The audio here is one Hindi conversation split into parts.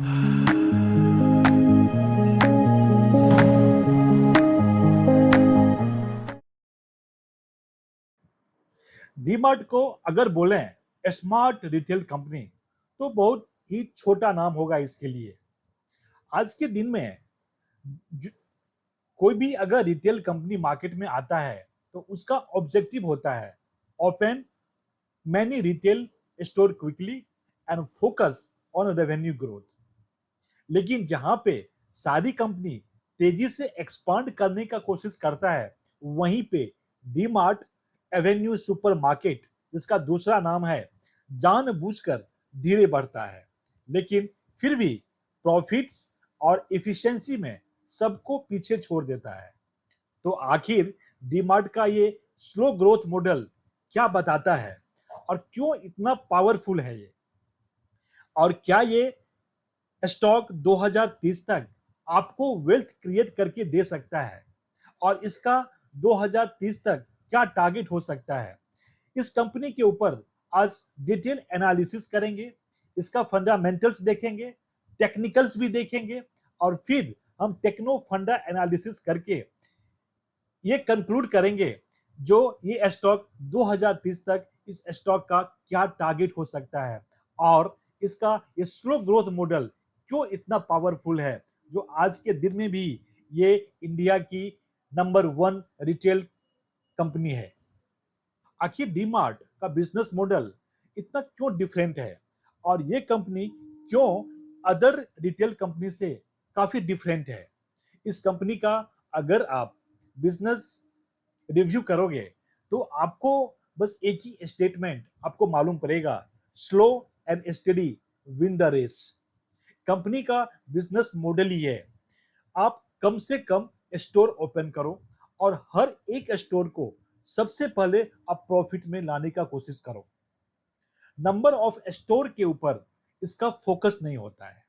डीमार्ट को अगर बोलें स्मार्ट रिटेल कंपनी तो बहुत ही छोटा नाम होगा इसके लिए। आज के दिन में ज- कोई भी अगर रिटेल कंपनी मार्केट में आता है तो उसका ऑब्जेक्टिव होता है open many retail store quickly and focus on revenue growth. लेकिन जहां पे सारी कंपनी तेजी से एक्सपांड करने का कोशिश करता है, वहीं पे डीमार्ट एवेन्यू सुपरमार्केट, जिसका दूसरा नाम है, जानबूझकर धीरे बढ़ता है, लेकिन फिर भी प्रॉफिट्स और इफिशिएंसी में सबको पीछे छोड़ देता है। तो आखिर डीमार्ट का ये स्लो ग्रोथ मॉडल क्या बताता है और क्यों इतना पावरफुल है ये, और क्या ये स्टॉक 2030 तक आपको वेल्थ क्रिएट करके दे सकता है, और इसका 2030 तक क्या टारगेट हो सकता है। इस कंपनी के ऊपर आज डिटेल एनालिसिस करेंगे, इसका फंडामेंटल्स देखेंगे, टेक्निकल्स भी देखेंगे, और फिर हम टेक्नो फंडा एनालिसिस करके ये कंक्लूड करेंगे जो ये स्टॉक 2030 तक इस स्टॉक का क्या टारगेट हो सकता है, और इसका ये स्लो ग्रोथ मॉडल क्यों इतना पावरफुल है, जो आज के दिन में भी ये इंडिया की नंबर 1 रिटेल कंपनी है। आखिर डीमार्ट का बिजनेस मॉडल इतना क्यों डिफरेंट है, और ये कंपनी क्यों अदर रिटेल कंपनी से काफी डिफरेंट है। इस कंपनी का अगर आप बिजनेस रिव्यू करोगे तो आपको बस एक ही स्टेटमेंट आपको मालूम पड़ेगा, slow and steady win the race. Company का बिजनेस मॉडल ही है, आप कम से कम स्टोर ओपन करो और हर एक स्टोर को सबसे पहले आप प्रॉफिट में लाने का कोशिश करो। नंबर ऑफ स्टोर के ऊपर इसका फोकस नहीं होता है,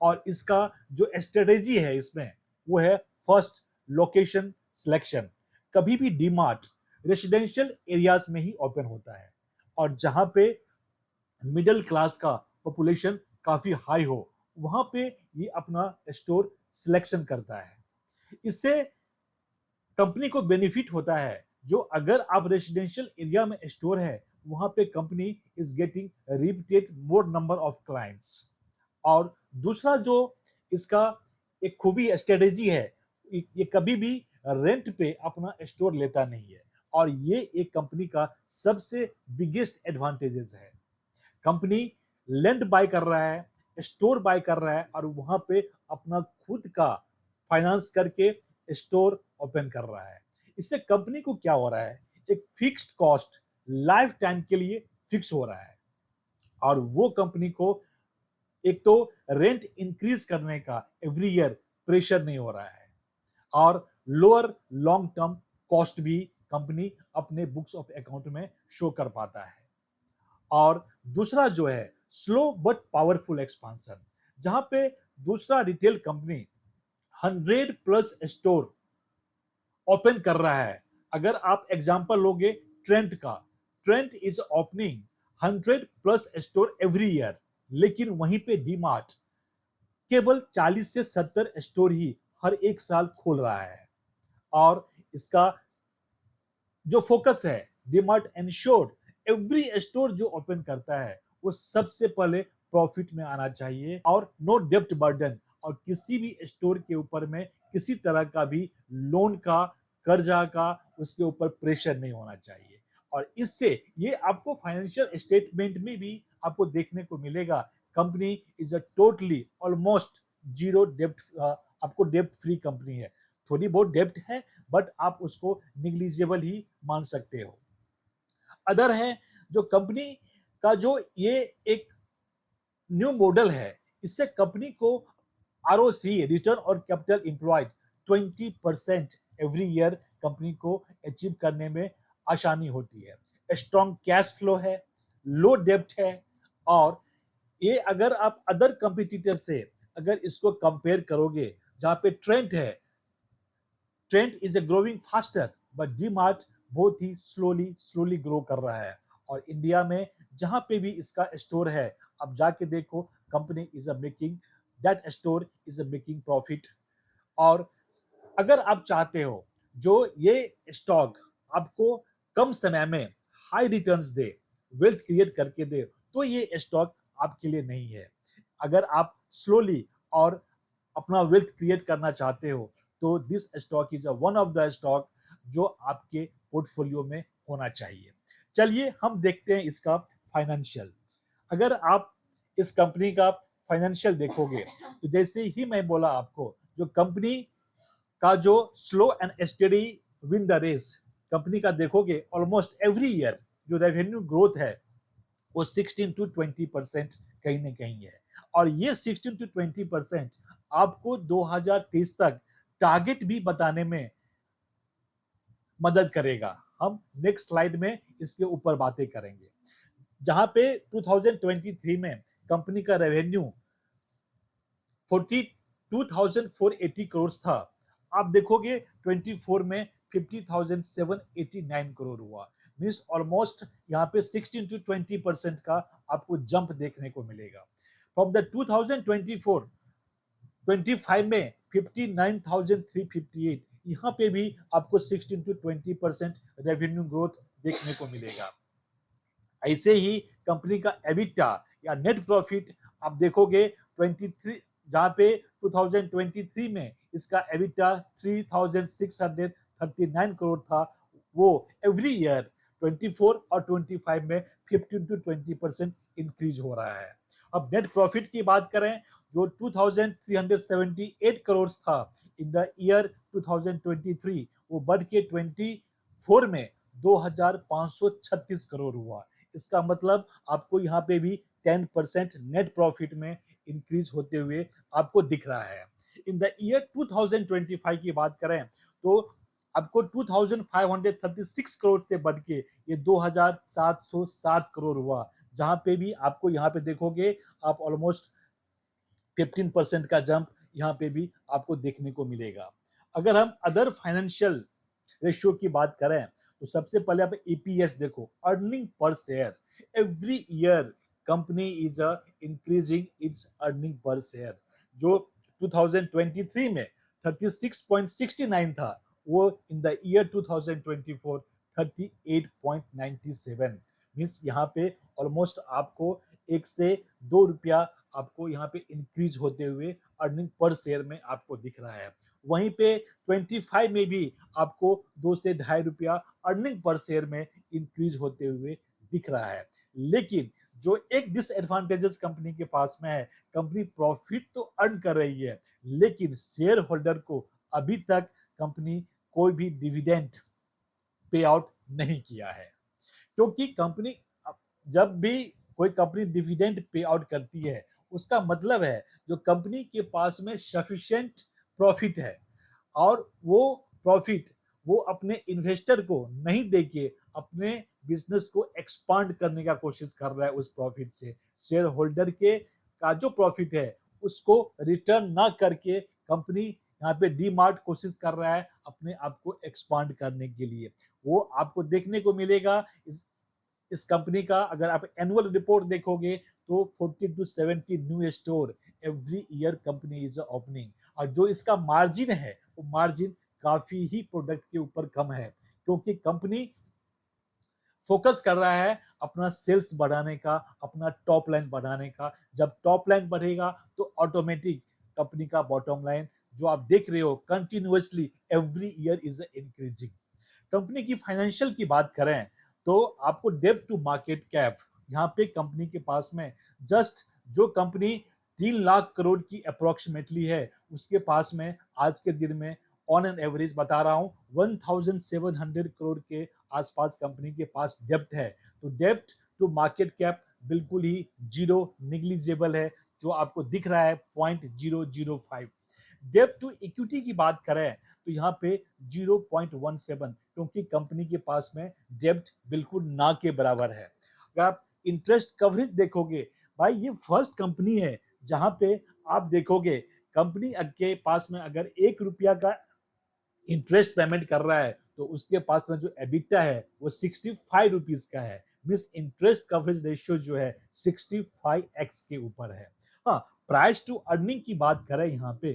और इसका जो स्ट्रेटेजी है इसमें वो है फर्स्ट लोकेशन सिलेक्शन। कभी भी डीमार्ट रेसिडेंशियल एरियाज में ही ओपन होता है, और जहां पे मिडिल क्लास का पॉपुलेशन काफी हाई हो, वहां पे ये अपना स्टोर सिलेक्शन करता है। इससे कंपनी को बेनिफिट होता है, जो अगर आप रेसिडेंशियल एरिया में स्टोर है, वहां पे company is getting repeated more number of clients. और दूसरा जो इसका एक खूबी स्ट्रेटेजी है, ये कभी भी रेंट पे अपना स्टोर लेता नहीं है, और ये एक कंपनी का सबसे बिगेस्ट एडवांटेजेस है। कंपनी लैंड बाय कर रहा है, स्टोर बाय कर रहा है, और वहां पे अपना खुद का फाइनेंस करके स्टोर ओपन कर रहा है। इससे कंपनी को क्या हो रहा है, एक फिक्स्ड कॉस्ट लाइफ टाइम के लिए फिक्स हो रहा है, और वो कंपनी को एक तो रेंट इंक्रीज करने का एवरी ईयर प्रेशर नहीं हो रहा है, और लोअर लॉन्ग टर्म कॉस्ट भी कंपनी अपने बुक्स ऑफ अकाउंट में शो कर पाता है। और दूसरा जो है स्लो बट पावरफुल एक्सपांशन, जहां पे दूसरा रिटेल कंपनी 100+ स्टोर ओपन कर रहा है। अगर आप एग्जांपल लोगे ट्रेंट का, Trent is opening 100+ store every year, लेकिन वहीं पे डीमार्ट केवल 40 से 70 स्टोर ही हर एक साल खोल रहा है। और इसका जो फोकस है, डीमार्ट एंश्योर्ड एवरी स्टोर जो ओपन करता है वो सबसे पहले प्रॉफिट में आना चाहिए, और नो डेब्ट बर्डन, और किसी भी स्टोर के ऊपर में किसी तरह का भी लोन का, कर्जा का उसके ऊपर प्रेशर नहीं होना चाहिए। और इससे ये आपको फाइनेंशियल स्टेटमेंट में भी आपको देखने को मिलेगा, company is a totally almost zero डेब्ट, आपको डेब्ट फ्री कंपनी है। थोड़ी बहुत डेब्ट है, बट आप उसको निग्लिजिबल ही मान सकते हो। अदर है जो कंपनी का जो ये एक न्यू मॉडल है, इससे कंपनी को आरओसी, रिटर्न और capital employed 20% every year company को अचीव करने में आसानी होती है। स्ट्रॉन्ग कैश फ्लो है, लो डेब्ट है, और ये अगर आप अदर कंपिटिटर से अगर इसको कंपेयर करोगे, जहां पे ट्रेंड है, trend is growing faster, but DMart बहुत ही स्लोली ग्रो कर रहा है। और इंडिया में जहां पे भी इसका स्टोर है, अब जाके देखो, company is making that store is making profit. और अगर आप चाहते हो जो ये स्टॉक आपको कम समय में हाई रिटर्न्स दे, वेल्थ क्रिएट करके दे, तो ये स्टॉक आपके लिए नहीं है। अगर आप स्लोली और अपना वेल्थ क्रिएट करना चाहते हो, तो this stock is one of the stock जो आपके पोर्टफोलियो में होना चाहिए। चलिए हम देखते हैं इसका फाइनेंशियल। अगर आप इस कंपनी का फाइनेंशियल देखोगे, तो जैसे ही मैं बोला आपको, जो कंपनी का जो slow and steady win the race company का देखोगे, ऑलमोस्ट एवरी ईयर जो रेवेन्यू ग्रोथ है वो 16 to 20% कहीं ना कहीं है। और ये 16 to 20% आपको 2030 तक टारगेट भी बताने में मदद करेगा। हम नेक्स्ट स्लाइड में इसके ऊपर बातें करेंगे। जहां पे 2023 में कंपनी का रेवेन्यू 42,480 करोड़ था, आप देखोगे 24 में 50,789 करोड़ हुआ। मीन्स ऑलमोस्ट यहाँ पे 16 to 20% का आपको जंप देखने को मिलेगा। फ्रॉम द 2024 25 में 59,358, यहाँ पे भी आपको 16 to 20% रेवेन्यू ग्रोथ देखने को मिलेगा। ऐसे ही कंपनी का एबिटा या नेट प्रॉफिट आप देखोगे 23, जहां पे 2023 में इसका एबिटा 3,639 करोड़ था, वो एवरी ईयर 24 और 25 में 15 to 20% इंक्रीज हो रहा है। अब नेट प्रॉफिट की बात करें, जो 2,378 करोड़ था इन द ईयर 2023, वो बढ़ के 24 में 2,536 करोड़ हुआ। इसका मतलब आपको यहाँ पे भी 10% नेट प्रॉफिट में इंक्रीज होते हुए आपको दिख रहा है। इन द ईयर 2025 की बात करें, तो आपको 2,536 करोड़ से बढ़ के ये 2,707 करोड़ हुआ, जहां पे भी आपको यहाँ पे देखोगे आप ऑलमोस्ट 15% का जंप यहाँ पे भी आपको देखने को मिलेगा। अगर हम अदर फाइनेंशियल रेशियो की बात करें, तो सबसे पहले आप ईपीएस देखो, earning per share. Every year company is increasing its earning per share. जो 2023 में 36.69 था, वो इन द ईयर 2024 38.97। मीन्स यहाँ पे ऑलमोस्ट आपको 1 से 2 रुपया आपको यहाँ पे इंक्रीज होते हुए अर्निंग पर शेयर में आपको दिख रहा है। वहीं पे 25 में भी आपको 2 से 2.5 रुपया अर्निंग पर शेयर में इंक्रीज होते हुए दिख रहा है। लेकिन जो एक डिसएडवांटेजेस कंपनी के पास में है, कंपनी प्रॉफिट तो अर्न कर रही है, लेकिन शेयर होल्डर को अभी तक कंपनी कोई भी डिविडेंड पे आउट नहीं किया है। क्योंकि कंपनी, जब भी कोई कंपनी डिविडेंड पे आउट करती है, उसका मतलब है जो कंपनी के पास में सफिशिएंट प्रॉफिट है, और वो प्रॉफिट वो अपने इन्वेस्टर को नहीं देके अपने बिजनेस को एक्सपांड करने का कोशिश कर रहा है। उस प्रॉफिट से शेयर होल्डर के का जो प्रॉफिट है उसको रिटर्न ना करके कंपनी यहाँ पे डीमार्ट कोशिश कर रहा है अपने आप को एक्सपांड करने के लिए। वो आपको देखने को मिलेगा इस कंपनी का। अगर आप एनुअल रिपोर्ट देखोगे तो 40 to 70 new store every year company is opening. और जो इसका मार्जिन है, वो मार्जिन काफी ही प्रोडक्ट के ऊपर कम है, क्योंकि कंपनी फोकस कर रहा है अपना सेल्स बढ़ाने का, अपना टॉप लाइन बढ़ाने का। जब टॉप लाइन बढ़ेगा तो ऑटोमेटिक कंपनी का बॉटम लाइन जो आप देख रहे हो continuously every year is increasing. Company की फाइनेंशियल की बात करें, तो आपको डेब्ट टू मार्केट कैप, यहाँ पे कंपनी के पास में जस्ट जो कंपनी 3 लाख करोड़ की अप्रोक्सीमेटली है, उसके पास में आज के दिन में ऑन एन एवरेज बता रहा हूँ 1700 करोड़ के आसपास कंपनी के पास डेब्ट है। तो डेब्ट टू मार्केट कैप बिल्कुल ही जीरो, निग्लिजिबल है, जो आपको दिख रहा है 0.005। डेब्ट टू इक्विटी की बात करें, तो यहाँ पे 0.17, क्योंकि कंपनी के पास में डेब्ट बिल्कुल ना के बराबर है। अगर आप इंटरेस्ट कवरेज देखोगे, भाई ये फर्स्ट कंपनी है जहां पे आप देखोगे कंपनी के पास में अगर 1 रुपया का इंटरेस्ट पेमेंट कर रहा है, तो उसके पास में जो एबिटा है वो 65 रुपीज का है। मीन्स इंटरेस्ट कवरेज रेशियो जो है 65x के ऊपर है। हाँ, प्राइस टू अर्निंग की बात करें यहाँ पे,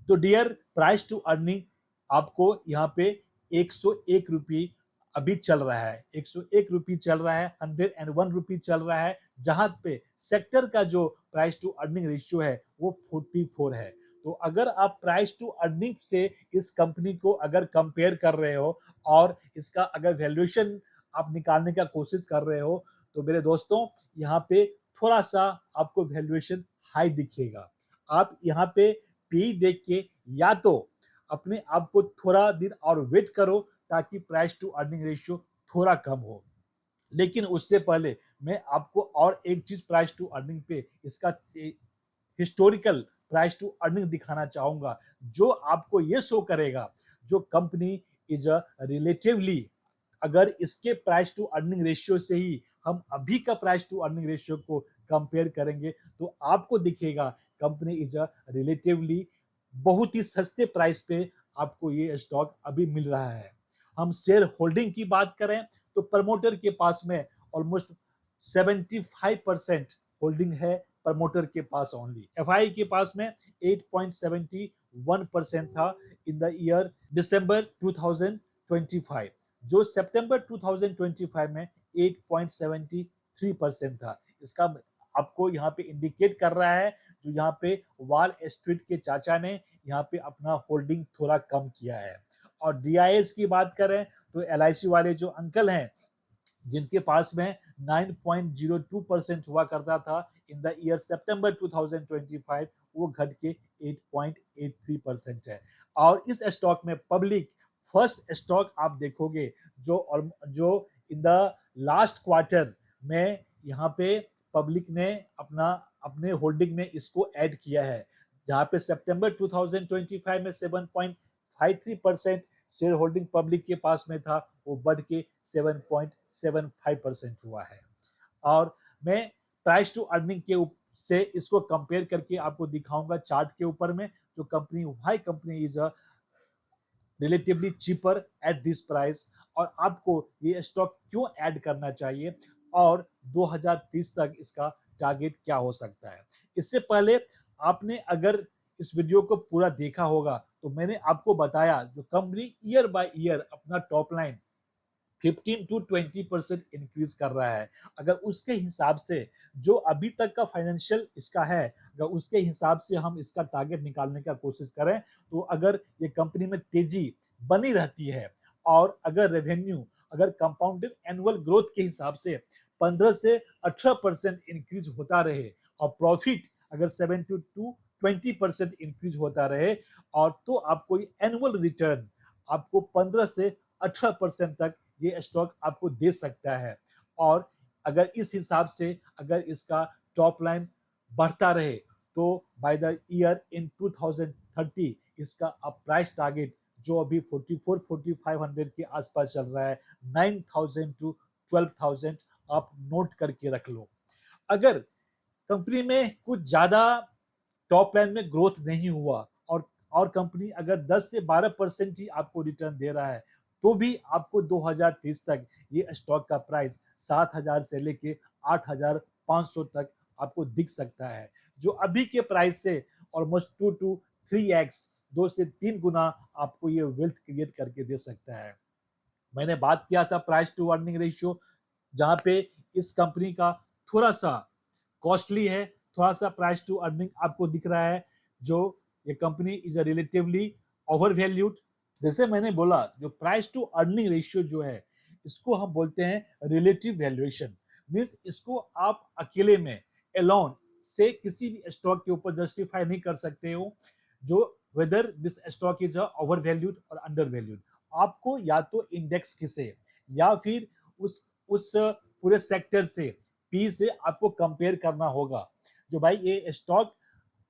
तो डियर प्राइस टू अर्निंग आपको यहाँ पे 101 रुपये अभी चल रहा है, 101 रुपये चल रहा है, 101 रुपये चल रहा है, जहां पे सेक्टर का जो प्राइस टू अर्निंग रेशियो है वो 44 है। तो अगर आप प्राइस टू अर्निंग से इस कंपनी को अगर कंपेयर कर रहे हो और इसका अगर वैल्यूएशन आप निकालने का कोशिश कर रहे हो, तो मेरे दोस्तों यहाँ पे थोड़ा सा आपको वैल्यूएशन हाई दिखेगा। आप यहाँ पे पी देख के या तो अपने आप को थोड़ा दिन और वेट करो ताकि प्राइस टू अर्निंग रेशियो थोड़ा कम हो। लेकिन उससे पहले मैं आपको और एक चीज प्राइस टू अर्निंग पे इसका हिस्टोरिकल प्राइस टू अर्निंग दिखाना चाहूंगा, जो आपको ये शो करेगा जो कंपनी इज अ रिलेटिवली, अगर इसके प्राइस टू अर्निंग रेशियो से ही हम अभी का प्राइस टू अर्निंग रेशियो को कंपेयर करेंगे तो आपको दिखेगा कंपनी इज अ रिलेटिवली बहुत ही सस्ते प्राइस पे आपको ये स्टॉक अभी मिल रहा है। हम शेयर होल्डिंग की बात करें तो प्रमोटर के पास में ऑलमोस्ट 75% होल्डिंग है, प्रमोटर के पास ओनली। एफआई के पास में 8.71% था इन द ईयर दिसंबर 2025, जो सितंबर 2025 में 8.73% था। इसका आपको यहाँ पे इंडिकेट कर रहा है जो यहाँ पे वॉल स्ट्रीट के चाचा ने यहाँ पे अपना होल्डिंग थोड़ा कम किया है। और डीआईएस की बात करें तो एलआईसी वाले जो अंकल हैं जिनके पास में 9.02% हुआ करता था इन द ईयर सितंबर 2025, वो घट के 8.83% है। और इस स्टॉक में पब्लिक फर्स्ट स्टॉक आप देखोगे जो इन द लास्ट क्वार्टर में यहाँ पे पब्लिक ने अपने होल्डिंग में इसको ऐड किया है, जहाँ पे सितंबर 2025 में 7.53% शेयर होल्डिंग पब्लिक के पास में था, वो बढ़ के 7.75% हुआ है। और मैं प्राइस टू अर्निंग के से इसको कंपेयर करके आपको दिखाऊंगा चार्ट के ऊपर में, जो company why company is a relatively cheaper at this price, और आपको ये स्टॉक क्यों ऐड करना चाहिए और 2030 तक इसका टारगेट क्या हो सकता है। इससे पहले आपने अगर इस वीडियो को पूरा देखा होगा तो मैंने आपको बताया जो कंपनी ईयर बाय ईयर अपना टॉप लाइन 15 टू 20% इंक्रीज कर रहा है। अगर उसके हिसाब से जो अभी तक का फाइनेंशियल इसका है, अगर उसके हिसाब से हम इसका टारगेट निकालने का कोशिश करें, तो अगर ये कंपनी में तेजी बनी रहती है और अगर रेवेन्यू अगर कंपाउंडेड एनुअल ग्रोथ के हिसाब से 15 से 18% इंक्रीज होता रहे और प्रॉफिट अगर 7 टू 20% इंक्रीज होता रहे, और तो आपको एनुअल रिटर्न आपको 15 से 18% तक ये स्टॉक आपको दे सकता है। और अगर इस हिसाब से अगर इसका टॉप लाइन बढ़ता रहे तो बाय द ईयर इन 2030 इसका अब प्राइस टारगेट जो अभी 44-4500 के आसपास चल रहा है, 9000 टू 12000 आप नोट करके रख लो। अगर कंपनी में कुछ ज्यादा टॉप लाइन में ग्रोथ नहीं हुआ और कंपनी अगर 10 से 12% ही आपको रिटर्न दे रहा है, तो भी आपको 2030 तक ये स्टॉक का प्राइस 7000 से लेके 8500 तक आपको दिख सकता है, जो अभी के प्राइस से ऑलमोस्ट 2 टू 3x 2 से 3 गुना आपको ये वेल्थ क्रिएट करके दे सकता है। मैंने बात किया था प्राइस टू अर्निंग रेशियो, जहां पे इस कंपनी का थोड़ा सा कॉस्टली है, थोड़ा सा प्राइस टू अर्निंग आपको दिख रहा है, जो ये company is a relatively over valued. जैसे मैंने बोला जो प्राइस टू अर्निंग रेशियो जो है इसको हम बोलते हैं रिलेटिव वैल्यूएशन। मींस इसको आप अकेले में अलोन से किसी भी स्टॉक के ऊपर जस्टिफाई नहीं कर सकते हो जो whether this stock is over valued और अंडर वैल्यूड। आपको या तो इंडेक्स से या फिर उस पूरे सेक्टर से पी से आपको कंपेयर करना होगा जो भाई ये स्टॉक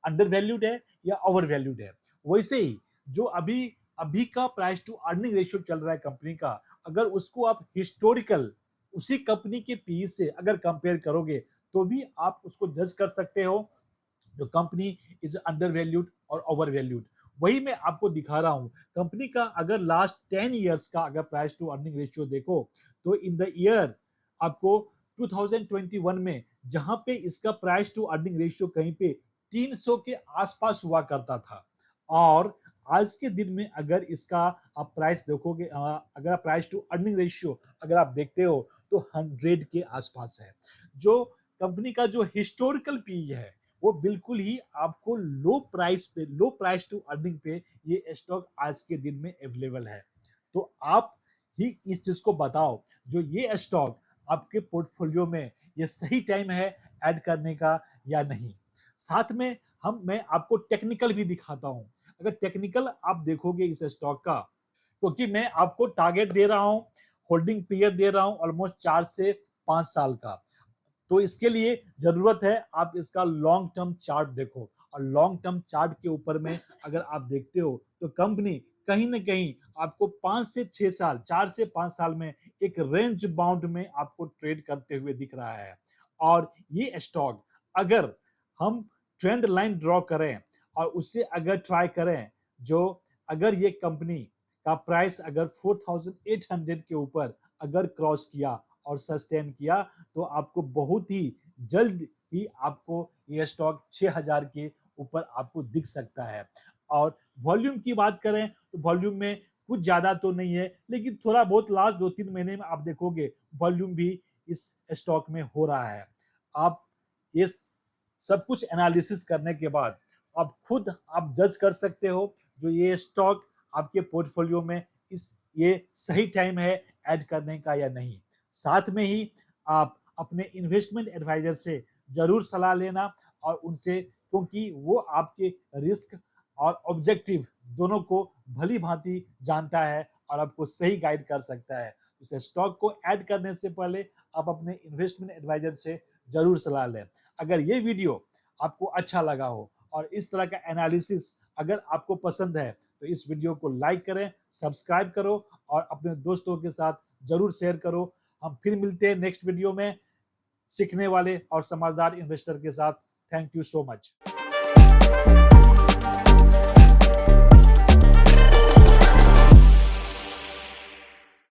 अंडर वैल्यूड है या ओवर वैल्यूड है। वैसे ही जो अभी अभी का प्राइस टू अर्निंग रेशियो चल रहा है कंपनी का, अगर उसको आप हिस्टोरिकल उसी कंपनी के पी से अगर कंपेयर करोगे तो भी आप उसको जज कर सकते हो जो कंपनी इज अंडर वैल्यूड और ओवर वैल्यूड। वही मैं आपको दिखा रहा हूं कंपनी का अगर लास्ट 10 इयर्स का अगर प्राइस टू अर्निंग रेशियो देखो तो इन द ईयर आपको 2021 में जहां पे इसका प्राइस टू अर्निंग रेशियो कहीं पे 300 के आसपास हुआ करता था और आज के दिन में अगर इसका आप प्राइस देखोगे, अगर प्राइस टू अर्निंग रेशियो अगर आप देखते हो तो 100 के आसपास है। जो कंपनी का जो हिस्टोरिकल पी है वो बिल्कुल ही आपको लो प्राइस टू अर्निंग पे ये स्टॉक आज के दिन में अवेलेबल है। तो आप ही इस चीज को बताओ, जो ये स्टॉक आपके पोर्टफोलियो में ये सही टाइम है ऐड करने का या नहीं। साथ में हम मैं आपको टेक्निकल भी दिखाता हूं। अगर टेक्निकल आप देखोगे इस स्टॉक का, क्योंकि मैं आपको टारगेट दे रहा हूं, होल्डिंग पीरियड दे रहा हूं ऑलमोस्ट 4 से 5 साल का। तो इसके लिए जरूरत है आप इसका लॉन्ग टर्म चार्ट देखो, और लॉन्ग टर्म चार्ट के ऊपर में अगर आप देखते हो तो कंपनी कहीं ना कहीं आपको 5 से 6 साल, 4 से 5 साल में एक रेंज बाउंड में आपको ट्रेड करते हुए दिख रहा है। और ये स्टॉक अगर हम ट्रेंड लाइन ड्रॉ करें और उससे अगर ट्राई करें, जो अगर ये कंपनी का प्राइस अगर 4800 के ऊपर अगर क्रॉस किया और सस्टेन किया तो आपको बहुत ही जल्द ही आपको ये स्टॉक 6000 के ऊपर आपको दिख सकता है। और वॉल्यूम की बात करें तो वॉल्यूम में कुछ ज्यादा तो नहीं है, लेकिन थोड़ा बहुत लास्ट 2-3 महीने में आप देखोगे वॉल्यूम भी इस स्टॉक में हो रहा है। आप इस सब कुछ एनालिसिस करने के बाद आप खुद आप जज कर सकते हो जो ये स्टॉक आपके पोर्टफोलियो में इस ये सही टाइम है ऐड करने का या नहीं। साथ में ही आप अपने इन्वेस्टमेंट एडवाइजर से जरूर सलाह लेना, और उनसे, क्योंकि वो आपके रिस्क और ऑब्जेक्टिव दोनों को भली भांति जानता है और आपको सही गाइड कर सकता है। इस स्टॉक को ऐड करने से पहले आप अपने इन्वेस्टमेंट एडवाइजर से जरूर सलाह लें। अगर ये वीडियो आपको अच्छा लगा हो और इस तरह का एनालिसिस अगर आपको पसंद है तो इस वीडियो को लाइक करें, सब्सक्राइब करो और अपने दोस्तों के साथ जरूर शेयर करो। हम फिर मिलते हैं नेक्स्ट वीडियो में सीखने वाले और समझदार इन्वेस्टर के साथ। Thank you so much.